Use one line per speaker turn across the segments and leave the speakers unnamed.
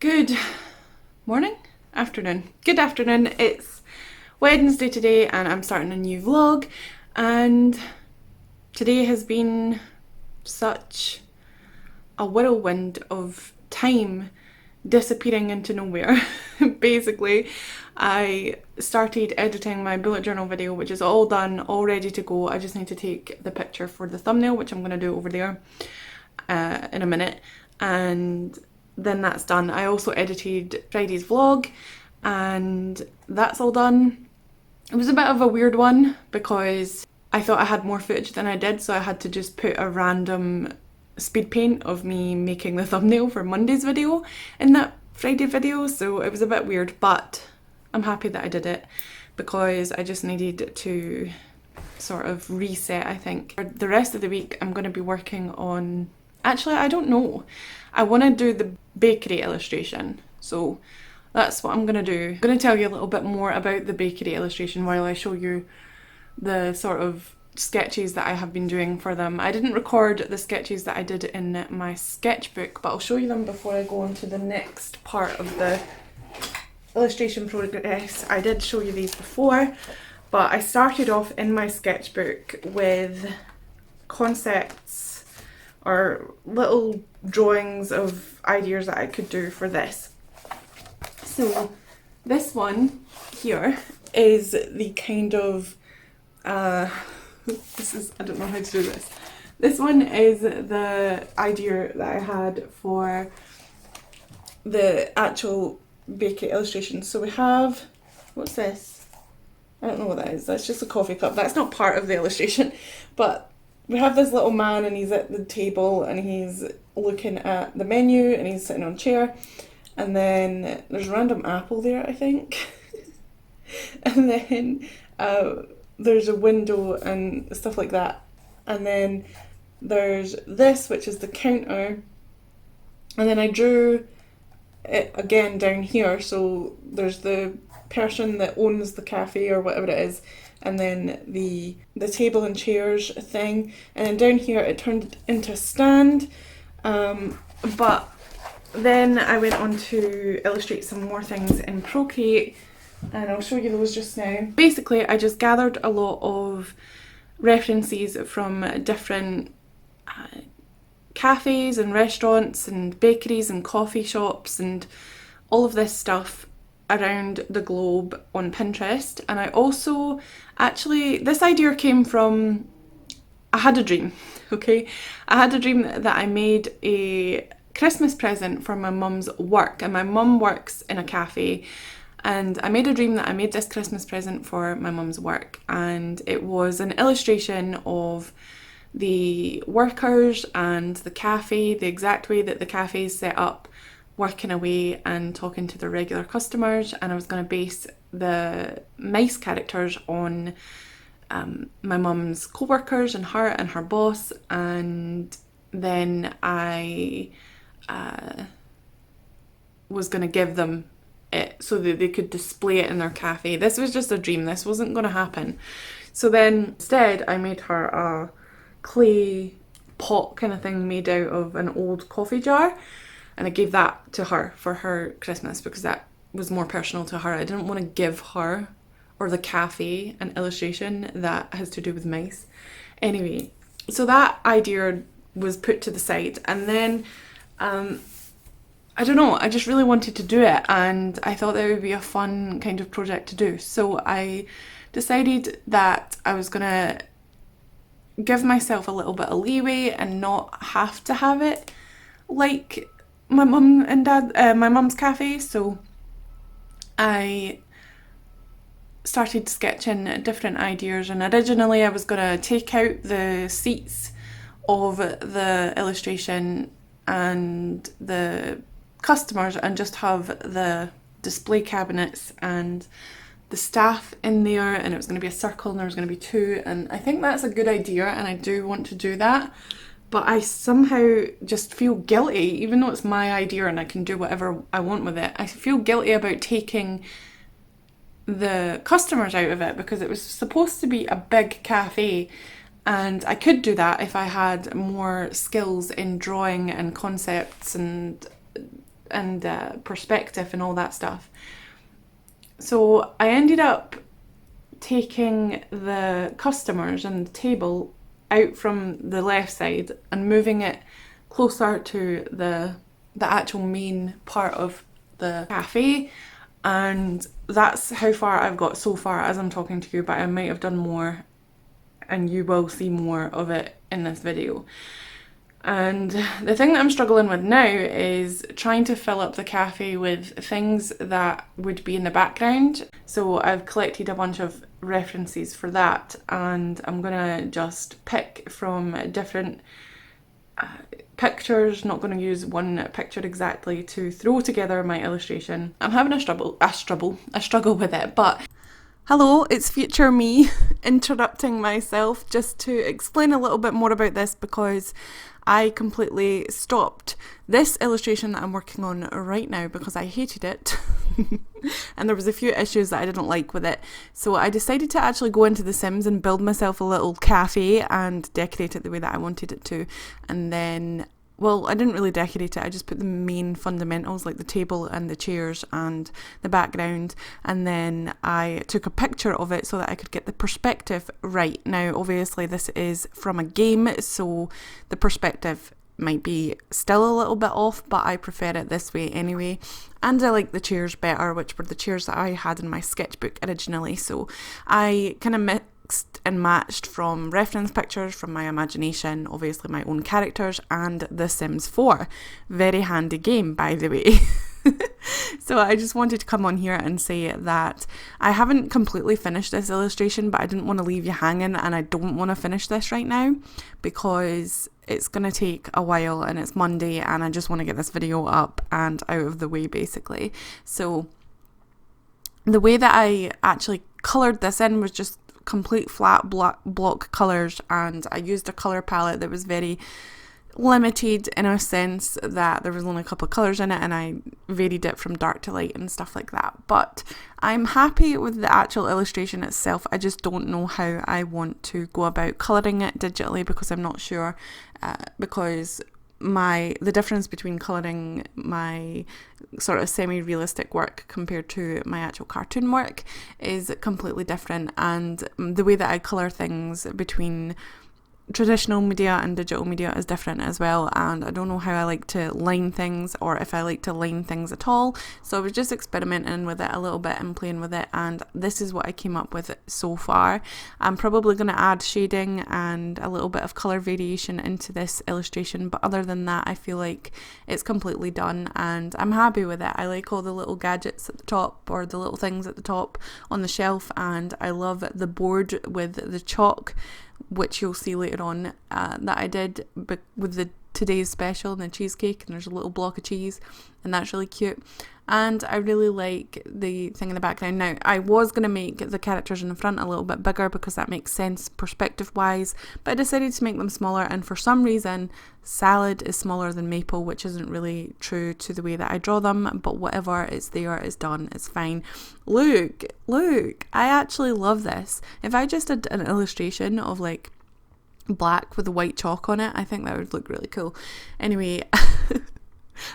Good morning, afternoon. Good afternoon. It's Wednesday today and I'm starting a new vlog, and today has been such a whirlwind of time disappearing into nowhere. Basically, I started editing my bullet journal video, which is all done, all ready to go. I just need to take the picture for the thumbnail, which I'm going to do over there in a minute, and then that's done. I also edited Friday's vlog and that's all done. It was a bit of a weird one because I thought I had more footage than I did, so I had to just put a random speed paint of me making the thumbnail for Monday's video in that Friday video, so it was a bit weird, but I'm happy that I did it because I just needed to sort of reset, I think. For the rest of the week I'm going to be working on, actually I don't know, I want to do the bakery illustration, so that's what I'm going to do. I'm going to tell you a little bit more about the bakery illustration while I show you the sort of sketches that I have been doing for them. I didn't record the sketches that I did in my sketchbook, but I'll show you them before I go on to the next part of the illustration progress. I did show you these before, but I started off in my sketchbook with concepts or little drawings of ideas that I could do for this. So this one here is the kind of I don't know how to do this. This one is the idea that I had for the actual bakery illustration. So we have, what's this? I don't know what that is. That's just a coffee cup. That's not part of the illustration, but we have this little man and he's at the table and he's looking at the menu and he's sitting on a chair, and then there's a random apple there, I think. And then there's a window and stuff like that, and then there's this, which is the counter, and then I drew it again down here, so there's the person that owns the cafe or whatever it is, and then the table and chairs thing, and then down here it turned into a stand, but then I went on to illustrate some more things in Procreate, and I'll show you those just now. Basically, I just gathered a lot of references from different cafes and restaurants and bakeries and coffee shops and all of this stuff around the globe on Pinterest. And I also, actually, this idea came from, I had a dream, okay? I had a dream that I made a Christmas present for my mum's work, and my mum works in a cafe, and I made a dream that I made this Christmas present for my mum's work, and it was an illustration of the workers and the cafe, the exact way that the cafe is set up, working away and talking to the regular customers, and I was going to base the mice characters on my mum's co-workers and her boss, and then I was going to give them it so that they could display it in their cafe. This was just a dream, this wasn't going to happen. So then instead I made her a clay pot kind of thing made out of an old coffee jar, and I gave that to her for her Christmas because that was more personal to her. I didn't want to give her or the cafe an illustration that has to do with mice. Anyway, so that idea was put to the side, and then I don't know, I just really wanted to do it, and I thought that would be a fun kind of project to do. So I decided that I was gonna give myself a little bit of leeway and not have to have it like my mum and dad, my mum's cafe. So I started sketching different ideas, and originally I was gonna take out the seats of the illustration and the customers and just have the display cabinets and the staff in there, and it was going to be a circle and there was going to be two, and I think that's a good idea and I do want to do that, but I somehow just feel guilty, even though it's my idea and I can do whatever I want with it. I feel guilty about taking the customers out of it because it was supposed to be a big cafe, and I could do that if I had more skills in drawing and concepts and and perspective and all that stuff. So I ended up taking the customers and the table out from the left side and moving it closer to the actual main part of the cafe, and that's how far I've got so far as I'm talking to you, but I might have done more and you will see more of it in this video. And the thing that I'm struggling with now is trying to fill up the cafe with things that would be in the background. So I've collected a bunch of references for that, and I'm gonna just pick from different pictures, not going to use one picture exactly to throw together my illustration. I'm having a struggle with it, but hello, it's future me interrupting myself just to explain a little bit more about this, because I completely stopped this illustration that I'm working on right now because I hated it and there was a few issues that I didn't like with it. So I decided to actually go into The Sims and build myself a little cafe and decorate it the way that I wanted it to. And then, well, I didn't really decorate it, I just put the main fundamentals like the table and the chairs and the background, and then I took a picture of it so that I could get the perspective right. Now obviously this is from a game, so the perspective might be still a little bit off, but I prefer it this way anyway. And I like the chairs better, which were the chairs that I had in my sketchbook originally, so I kind of mixed and matched from reference pictures from my imagination, obviously my own characters, and The Sims 4. Very handy game, by the way. So I just wanted to come on here and say that I haven't completely finished this illustration, but I didn't want to leave you hanging, and I don't want to finish this right now because it's going to take a while and it's Monday and I just want to get this video up and out of the way basically. So the way that I actually coloured this in was just complete flat block colours, and I used a colour palette that was very limited in a sense that there was only a couple of colours in it, and I varied it from dark to light and stuff like that. But I'm happy with the actual illustration itself. I just don't know how I want to go about colouring it digitally because I'm not sure, because the difference between colouring my sort of semi-realistic work compared to my actual cartoon work is completely different, and the way that I colour things between traditional media and digital media is different as well, and I don't know how I like to line things or if I like to line things at all. So I was just experimenting with it a little bit and playing with it, and this is what I came up with so far. I'm probably going to add shading and a little bit of colour variation into this illustration, but other than that I feel like it's completely done and I'm happy with it. I like all the little gadgets at the top, or the little things at the top on the shelf, and I love the board with the chalk, which you'll see later on, that I did with the today's special and the cheesecake, and there's a little block of cheese and that's really cute. And I really like the thing in the background. Now I was going to make the characters in the front a little bit bigger because that makes sense perspective wise, but I decided to make them smaller, and for some reason Salad is smaller than Maple, which isn't really true to the way that I draw them, but whatever, it's there, it's done, it's fine. Look, I actually love this. If I just did an illustration of like black with a white chalk on it, I think that would look really cool. Anyway,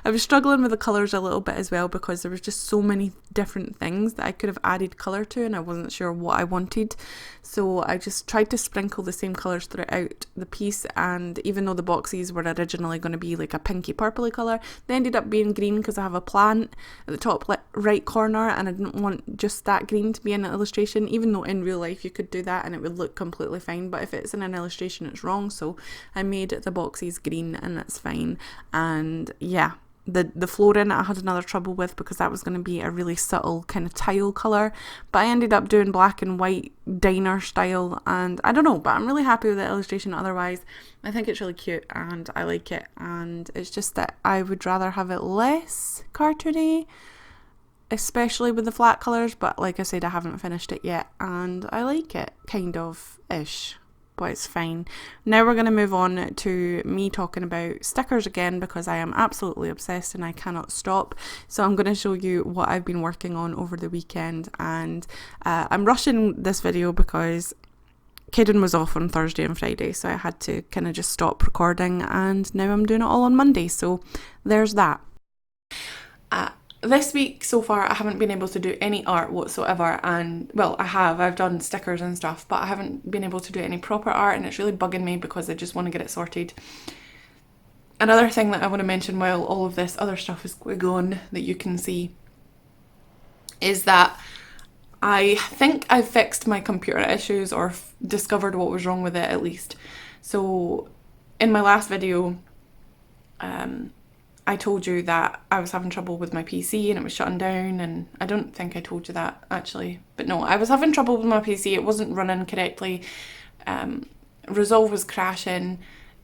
I was struggling with the colours a little bit as well because there was just so many different things that I could have added colour to, and I wasn't sure what I wanted. So I just tried to sprinkle the same colours throughout the piece, and even though the boxes were originally going to be like a pinky purpley colour, they ended up being green because I have a plant at the top right corner, and I didn't want just that green to be in an illustration, even though in real life you could do that and it would look completely fine, but if it's in an illustration it's wrong. So I made the boxes green and that's fine. And yeah, the flooring I had another trouble with because that was going to be a really subtle kind of tile colour, but I ended up doing black and white diner style, and I don't know, but I'm really happy with the illustration otherwise. I think it's really cute and I like it, and it's just that I would rather have it less cartoony, especially with the flat colours, but like I said, I haven't finished it yet and I like it kind of ish, but it's fine. Now we're going to move on to me talking about stickers again because I am absolutely obsessed and I cannot stop. So I'm going to show you what I've been working on over the weekend, and I'm rushing this video because Kaden was off on Thursday and Friday, so I had to kind of just stop recording, and now I'm doing it all on Monday, so there's that. This week so far I haven't been able to do any art whatsoever, and well, I've done stickers and stuff, but I haven't been able to do any proper art, and it's really bugging me because I just want to get it sorted. Another thing that I want to mention while all of this other stuff is going on that you can see is that I think I've fixed my computer issues, or discovered what was wrong with it at least. So in my last video, I told you that I was having trouble with my PC and it was shutting down, and I don't think I told you that actually, but no, I was having trouble with my PC. It wasn't running correctly. Resolve was crashing.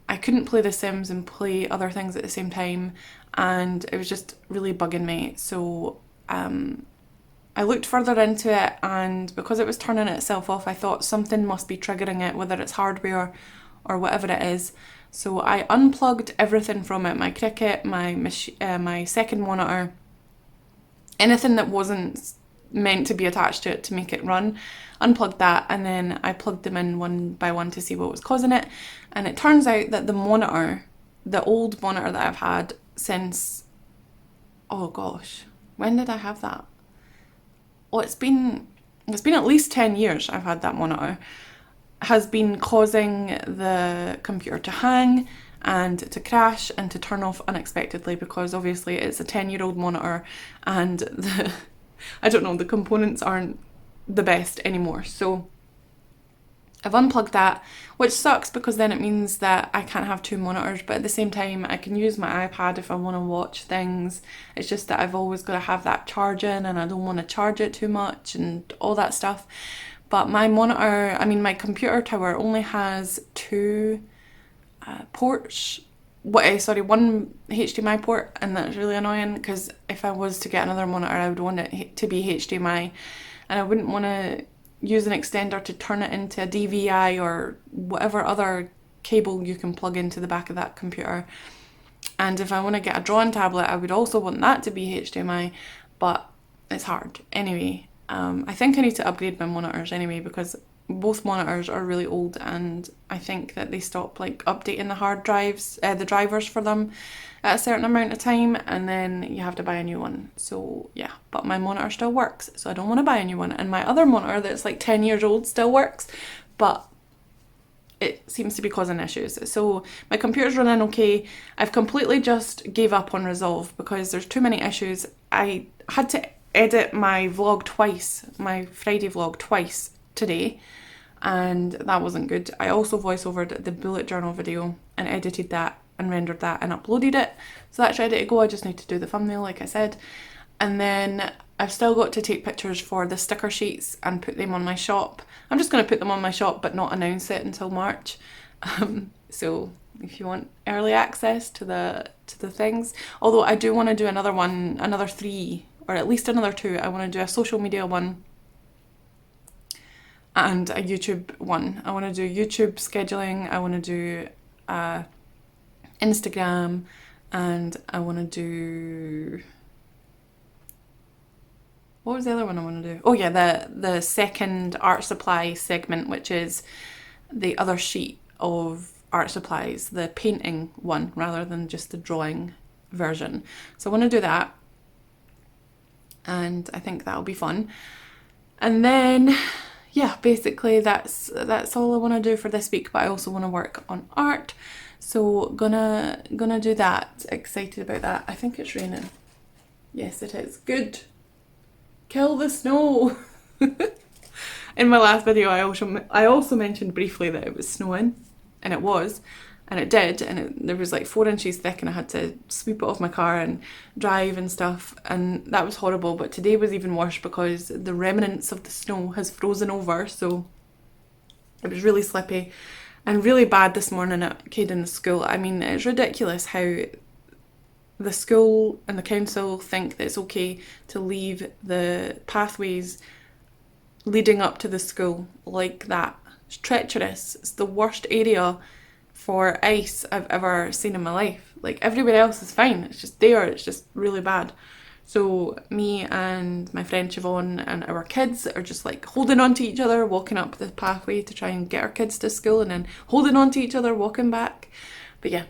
I couldn't play The Sims and play other things at the same time, and it was just really bugging me. So I looked further into it, and because it was turning itself off, I thought something must be triggering it, whether it's hardware or whatever it is. So I unplugged everything from it, my Cricut, my second monitor, anything that wasn't meant to be attached to it to make it run, unplugged that, and then I plugged them in one by one to see what was causing it. And it turns out that the monitor, the old monitor that I've had since, oh gosh, when did I have that? Well, it's been at least 10 years I've had that monitor, has been causing the computer to hang and to crash and to turn off unexpectedly, because obviously it's a 10-year-old monitor and the components aren't the best anymore. So I've unplugged that, which sucks because then it means that I can't have two monitors, but at the same time I can use my iPad if I want to watch things. It's just that I've always got to have that charging, and I don't want to charge it too much and all that stuff. But my my computer tower only has two ports. One HDMI port, and that's really annoying because if I was to get another monitor, I would want it to be HDMI, and I wouldn't want to use an extender to turn it into a DVI or whatever other cable you can plug into the back of that computer. And if I want to get a drawing tablet, I would also want that to be HDMI, but it's hard. Anyway, I think I need to upgrade my monitors anyway, because both monitors are really old, and I think that they stop updating the hard drives, the drivers for them at a certain amount of time, and then you have to buy a new one. So yeah, but my monitor still works, so I don't want to buy a new one. And my other monitor that's 10 years old still works, but it seems to be causing issues. So my computer's running okay. I've completely just gave up on Resolve because there's too many issues. I had to edit my vlog twice, my Friday vlog twice today, and that wasn't good. I also voiceovered the bullet journal video and edited that and rendered that and uploaded it, so that's ready to go. I just need to do the thumbnail like I said, and then I've still got to take pictures for the sticker sheets and put them on my shop. I'm just going to put them on my shop but not announce it until March. So if you want early access to the things, although I do want to do another 3 or at least another 2. I want to do a social media one and a YouTube one. I want to do YouTube scheduling, I want to do Instagram, and I want to do... What was the other one I want to do? Oh yeah, the second art supply segment, which is the other sheet of art supplies, the painting one rather than just the drawing version. So I want to do that, and I think that'll be fun. And then yeah, basically that's all I want to do for this week, but I also want to work on art, so gonna do that. Excited about that. I think it's raining. Yes, it is. Good. Kill the snow. In my last video I also mentioned briefly that it was snowing, and it was, and it did, and there was 4 inches thick, and I had to sweep it off my car and drive and stuff, and that was horrible. But today was even worse because the remnants of the snow has frozen over, so it was really slippy and really bad this morning at Caden's school. I mean, it's ridiculous how the school and the council think that it's okay to leave the pathways leading up to the school like that. It's treacherous. It's the worst area for ice I've ever seen in my life. Everywhere else is fine, it's just there, it's just really bad. So me and my friend Siobhan and our kids are just holding on to each other, walking up the pathway to try and get our kids to school, and then holding on to each other, walking back. But yeah,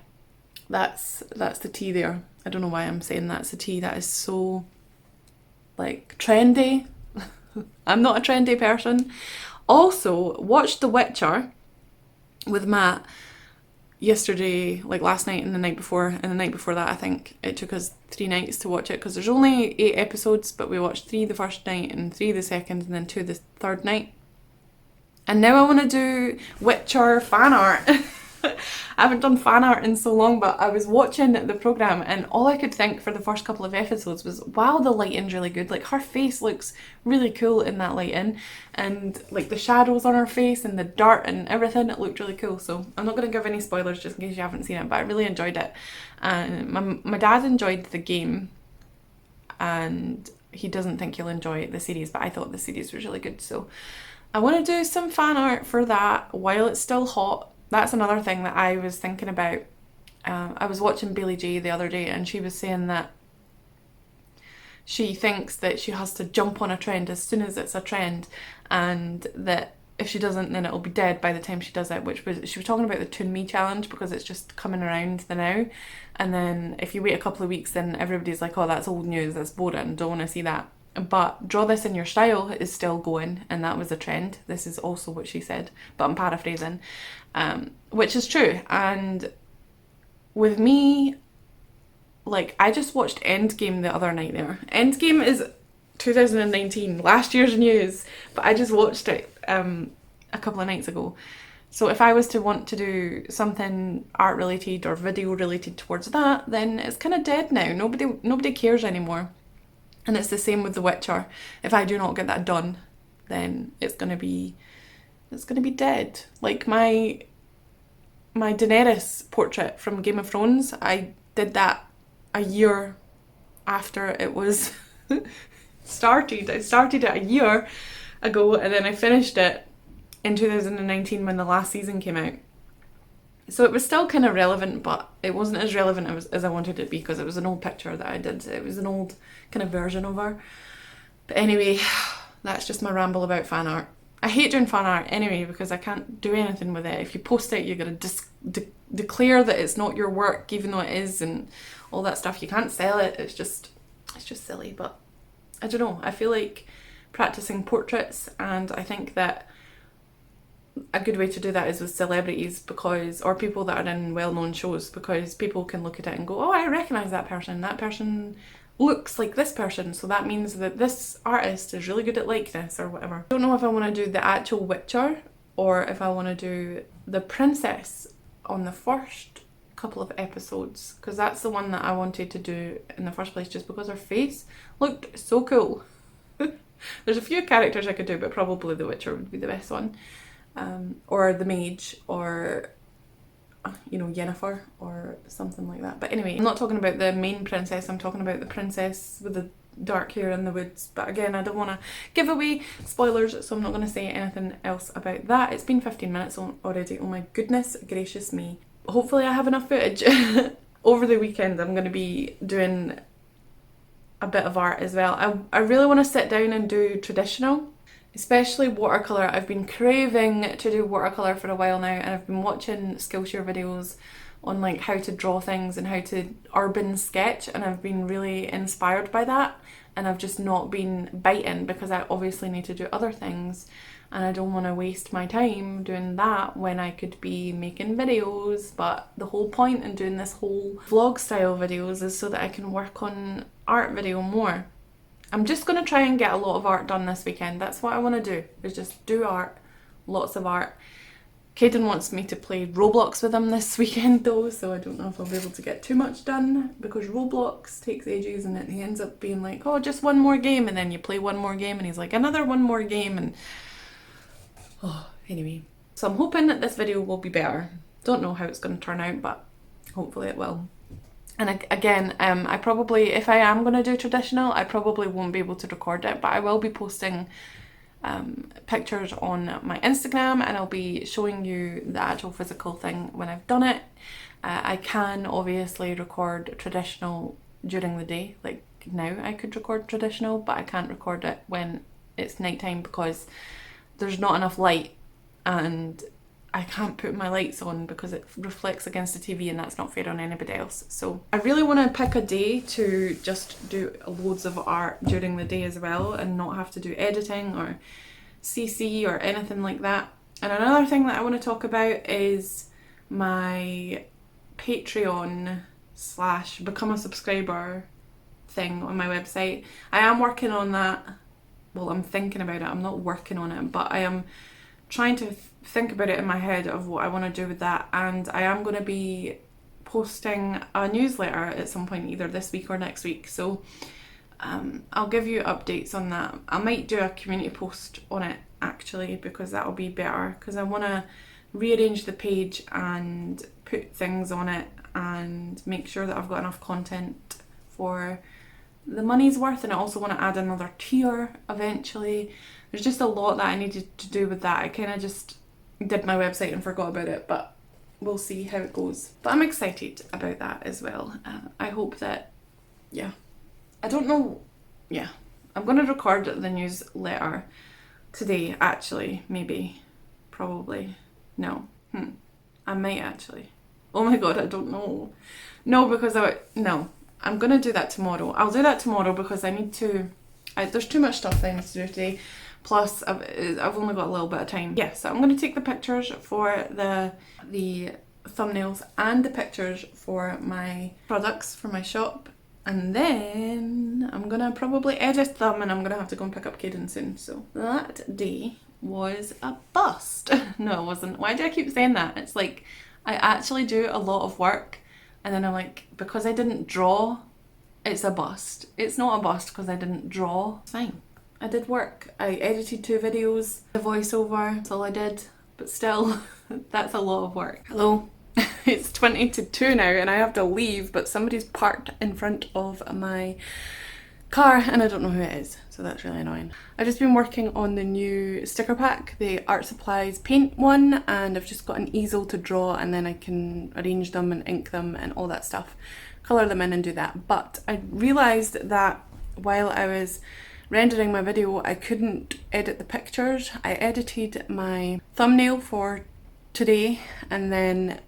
that's the tea there. I don't know why I'm saying that's a tea. That is so, like, trendy. I'm not a trendy person. Also, watched The Witcher with Matt yesterday, like last night and the night before, and the night before that. I think it took us 3 nights to watch it because there's only 8 episodes, but we watched 3 the first night and 3 the second and then 2 the third night. And now I want to do Witcher fan art. I haven't done fan art in so long, but I was watching the programme and all I could think for the first couple of episodes was, wow, the lighting's really good. Like, her face looks really cool in that lighting, and like the shadows on her face and the dirt and everything, it looked really cool. So I'm not going to give any spoilers just in case you haven't seen it, but I really enjoyed it. And my dad enjoyed the game and he doesn't think he'll enjoy the series, but I thought the series was really good. So I want to do some fan art for that while it's still hot. That's another thing that I was thinking about. I was watching Bailey J the other day and she was saying that she thinks that she has to jump on a trend as soon as it's a trend, and that if she doesn't, then it'll be dead by the time she does it, she was talking about the Toon Me challenge because it's just coming around the now, and then if you wait a couple of weeks then everybody's like, oh, that's old news, that's boring, don't want to see that. But Draw This in Your Style is still going, and that was a trend. This is also what she said, but I'm paraphrasing, which is true. And with me, like, I just watched Endgame the other night there. Endgame is 2019, last year's news, but I just watched it a couple of nights ago. So if I was to want to do something art related or video related towards that, then it's kind of dead now. Nobody cares anymore. And it's the same with The Witcher. If I do not get that done, then it's gonna be dead. Like my Daenerys portrait from Game of Thrones, I did that a year after it was started. I started it a year ago and then I finished it in 2019 when the last season came out. So it was still kind of relevant, but it wasn't as relevant as I wanted it to be because it was an old picture that I did. It was an old kind of version of her. But anyway, that's just my ramble about fan art. I hate doing fan art anyway because I can't do anything with it. If you post it, you're going to declare that it's not your work, even though it is, and all that stuff. You can't sell it. It's just silly. But I don't know. I feel like practicing portraits, and I think that a good way to do that is with celebrities, or people that are in well-known shows, because people can look at it and go, oh, I recognise that person looks like this person, so that means that this artist is really good at likeness or whatever. I don't know if I want to do the actual Witcher or if I want to do the princess on the first couple of episodes, because that's the one that I wanted to do in the first place just because her face looked so cool. There's a few characters I could do, but probably the Witcher would be the best one. Or the mage, or Yennefer or something like that. But anyway, I'm not talking about the main princess, I'm talking about the princess with the dark hair in the woods. But again, I don't want to give away spoilers, so I'm not going to say anything else about that. It's been 15 minutes already. Oh my goodness gracious me. Hopefully I have enough footage. Over the weekend I'm going to be doing a bit of art as well. I really want to sit down and do traditional, especially watercolour. I've been craving to do watercolour for a while now, and I've been watching Skillshare videos on like how to draw things and how to urban sketch, and I've been really inspired by that, and I've just not been biting because I obviously need to do other things and I don't want to waste my time doing that when I could be making videos. But the whole point in doing this whole vlog style videos is so that I can work on art video more. I'm just going to try and get a lot of art done this weekend. That's what I want to do, is just do art, lots of art. Caden wants me to play Roblox with him this weekend though, so I don't know if I'll be able to get too much done because Roblox takes ages and he ends up being like, oh, just one more game, and then you play one more game and he's like, another one more game, and anyway. So I'm hoping that this video will be better. Don't know how it's going to turn out, but hopefully it will. And again, I probably, if I am going to do traditional, I probably won't be able to record it, but I will be posting pictures on my Instagram, and I'll be showing you the actual physical thing when I've done it. I can obviously record traditional during the day, like now I could record traditional, but I can't record it when it's nighttime because there's not enough light, and I can't put my lights on because it reflects against the TV and that's not fair on anybody else. So I really want to pick a day to just do loads of art during the day as well and not have to do editing or CC or anything like that. And another thing that I want to talk about is my Patreon / become a subscriber thing on my website. I am working on that. Well, I'm thinking about it. I'm not working on it, but I am trying to think about it in my head of what I want to do with that. And I am going to be posting a newsletter at some point, either this week or next week. So I'll give you updates on that. I might do a community post on it actually, because that'll be better, because I want to rearrange the page and put things on it and make sure that I've got enough content for the money's worth. And I also want to add another tier eventually. There's just a lot that I needed to do with that. I kind of just did my website and forgot about it, but we'll see how it goes. But I'm excited about that as well. I hope that, yeah, I don't know, yeah, I'm going to record the newsletter today actually, maybe, probably, no, I might actually. Oh my god, I don't know. No, because I'm going to do that tomorrow. I'll do that tomorrow because I need to, there's too much stuff that I need to do today. Plus, I've only got a little bit of time. Yeah, so I'm going to take the pictures for the thumbnails and the pictures for my products for my shop. And then I'm going to probably edit them and I'm going to have to go and pick up Caden soon. So that day was a bust. No, it wasn't. Why do I keep saying that? It's like I actually do a lot of work and then I'm like, because I didn't draw, it's a bust. It's not a bust because I didn't draw. It's fine. I did work. I edited 2 videos, the voiceover, that's all I did. But still, that's a lot of work. Hello. It's 20 to 2 now and I have to leave, but somebody's parked in front of my car and I don't know who it is, so that's really annoying. I've just been working on the new sticker pack, the Art Supplies paint one, and I've just got an easel to draw and then I can arrange them and ink them and all that stuff, colour them in and do that. But I realised that while I was rendering my video I couldn't edit the pictures. I edited my thumbnail for today and then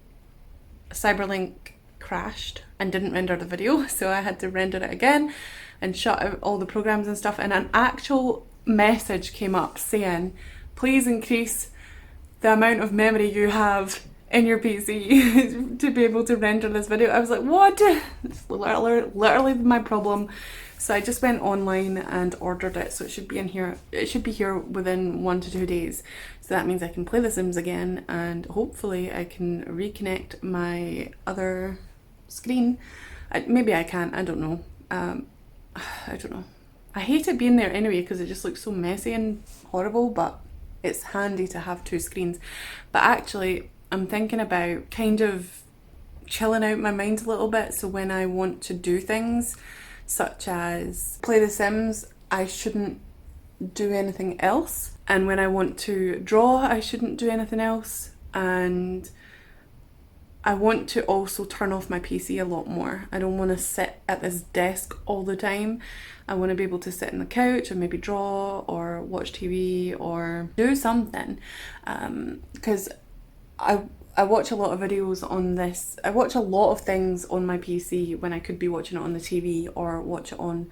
Cyberlink crashed and didn't render the video, so I had to render it again and shut out all the programs and stuff, and an actual message came up saying, please increase the amount of memory you have in your PC to be able to render this video. I was like, what? It's literally my problem. So I just went online and ordered it, so it should be in here. It should be here within 1 to 2 days. So that means I can play The Sims again and hopefully I can reconnect my other screen. Maybe I can't, I don't know. I don't know. I hate it being there anyway because it just looks so messy and horrible, but it's handy to have 2 screens. But actually, I'm thinking about kind of chilling out my mind a little bit, so when I want to do things such as play The Sims, I shouldn't do anything else, and when I want to draw I shouldn't do anything else, and I want to also turn off my PC a lot more. I don't want to sit at this desk all the time. I want to be able to sit on the couch and maybe draw or watch TV or do something, because I watch a lot of videos on this. I watch a lot of things on my PC when I could be watching it on the TV or watch it on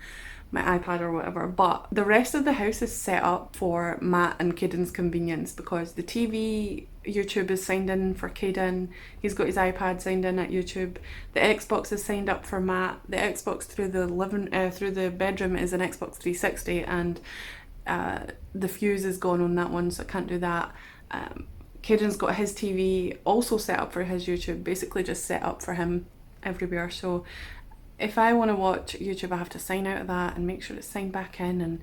my iPad or whatever, but the rest of the house is set up for Matt and Caden's convenience because the TV, YouTube is signed in for Caden, he's got his iPad signed in at YouTube, the Xbox is signed up for Matt, the Xbox through the bedroom is an Xbox 360 and the fuse is gone on that one, so I can't do that. Caden's got his TV also set up for his YouTube, basically just set up for him everywhere, so if I want to watch YouTube I have to sign out of that and make sure it's signed back in and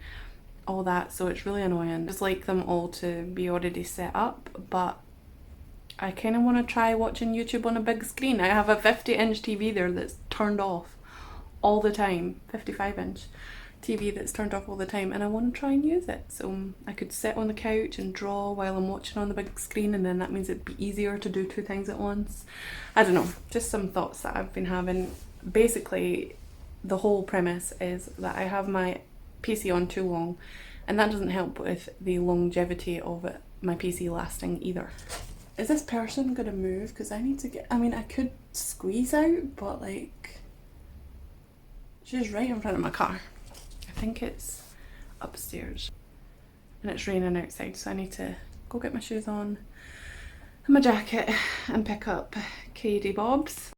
all that, so it's really annoying. I just like them all to be already set up, but I kind of want to try watching YouTube on a big screen. I have a 50-inch TV there that's turned off all the time, 55-inch TV that's turned off all the time, and I want to try and use it. So I could sit on the couch and draw while I'm watching on the big screen, and then that means it'd be easier to do 2 things at once. I don't know, just some thoughts that I've been having. Basically, the whole premise is that I have my PC on too long, and that doesn't help with the longevity of my PC lasting either. is this person gonna move? Because I need to get, I mean, I could squeeze out, but like, she's right in front of my car. I think it's upstairs. And it's raining outside, so I need to go get my shoes on and my jacket and pick up Katie Bob's.